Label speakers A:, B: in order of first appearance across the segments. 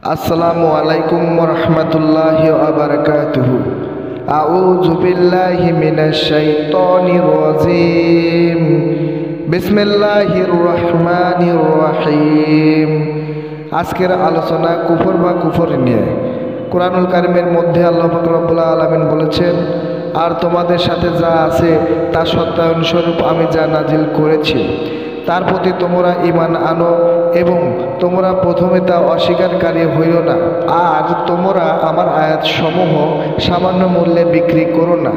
A: আসসালামু আলাইকুম ওয়া রাহমাতুল্লাহি ওয়া বারাকাতুহু। আউযু বিল্লাহি মিনাশ শাইতানির রাজীম। বিসমিল্লাহির রহমানির রহিম। আজকের আলোচনা কুফর বা কুফরি নিয়ে। কোরআনুল কারীমের মধ্যে আল্লাহ পাক রব্বুল আলামিন বলেছেন, আর তোমাদের সাথে যা আছে তা সত্যায়ন স্বরূপ আমি যা নাজিল করেছি তার প্রতি তোমরা ঈমান আনো এবং তোমরা প্রথমে তা অস্বীকারী হইও না। আর তোমরা আমার আয়াতসমূহ সামান্য মূল্যে বিক্রি করো না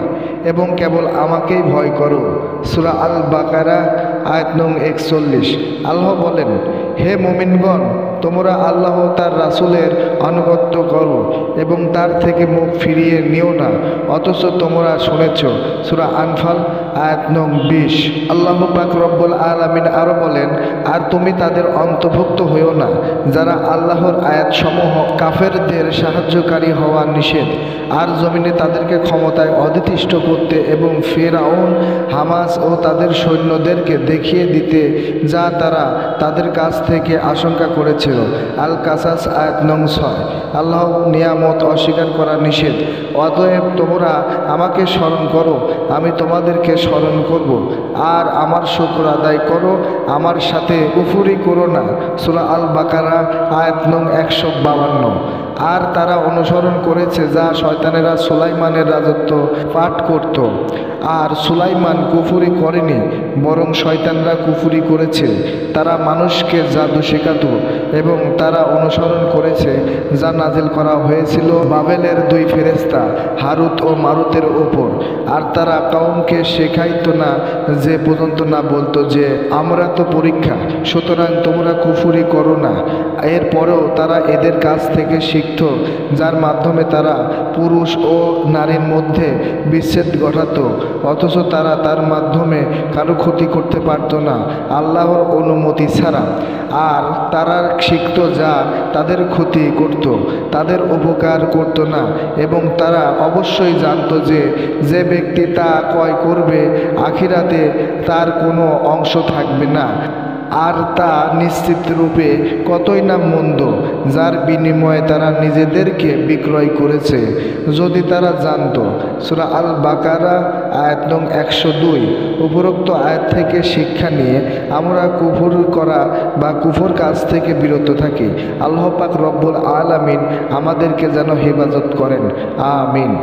A: এবং কেবল আমাকেই ভয় করো। সূরা আল বাকারা আয়াত নং 41। আল্লাহ বলেন, হে মুমিনগণ, তোমরা আল্লাহ তার রাসূলের আনুগত্য করো এবং তার থেকে মুখ ফিরিয়ে নিও না, অথচ তোমরা শুনেছ। সূরা আনফাল আয়াত নং 20। আল্লাহ পাক রব্বুল আলামিন আরো বলেন, আর তুমি তাদের অন্তর্ভুক্ত হইও না যারা আল্লাহর আয়াতসমূহ কাফেরদের সাহায্যকারী হওয়া নিষেধ, আর জমিনে তাদেরকে ক্ষমতায় অধিষ্ঠিত করতে এবং ফিরআউন, হামাস ও তাদের সৈন্যদেরকে দেখিয়ে দিতে যা তারা তাদের কাছ থেকে আশঙ্কা করেছিল। আল কাসাস আয়াত নং 6। আল্লাহ নিয়ামত অস্বীকার করা নিষেধ, অতএব তোমরা আমাকে স্মরণ করো, আমি তোমাদেরকে স্মরণ করব, আর আমার শুকর আদায় করো, আমার সাথে কুফরি করো না। সূরা আল বাকারা আয়াত নং 152। আর তারা অনুসরণ করেছে যা শয়তানেরা সুলাইমানের রাজত্ব পাঠ করত, আর সুলাইমান কুফরি করেনি, বরং শয়তানরা কুফরি করেছে। তারা মানুষকে জাদু শেখাত এবং তারা অনুসরণ করেছে যা নাজিল করা হয়েছিল বাবেলের দুই ফেরেশতা হারুত ও মারুতের ওপর। আর তারা কওমকে শেখাইতো না যে পর্যন্ত না বলতো যে আমরা তো পরীক্ষা, সুতরাং তোমরা কুফরি করো না। এরপরেও তারা এদের কাছ থেকে শিখত, যার মাধ্যমে তারা পুরুষ ও নারীর মধ্যে বিচ্ছেদ ঘটাতো, অথচ তারা তার মাধ্যমে কারো ক্ষতি করতে পারত না আল্লাহর অনুমতি ছাড়া। আর তারা শিখত যা তাদের ক্ষতি করত, তাদের উপকার করত না, এবং তারা অবশ্যই জানত যে যে ব্যক্তি তা ক্রয় করবে আখিরাতে তার কোনো অংশ থাকবে না, আর তা নিশ্চিত রূপে কতই না মন্দ, যার বিনিময়ে তারা নিজেদেরকে বিক্রয় করেছে, যদি তারা জানত। সূরা আল বাকারা আয়াত নং 102। উপরোক্ত আয়াত থেকে শিক্ষা নিয়ে আমরা কুফর করা বা কুফর কাজ থেকে বিরত থাকি। আল্লাহ পাক রব্বুল আলামিন আমাদেরকে যেন হেফাজত করেন। আমিন।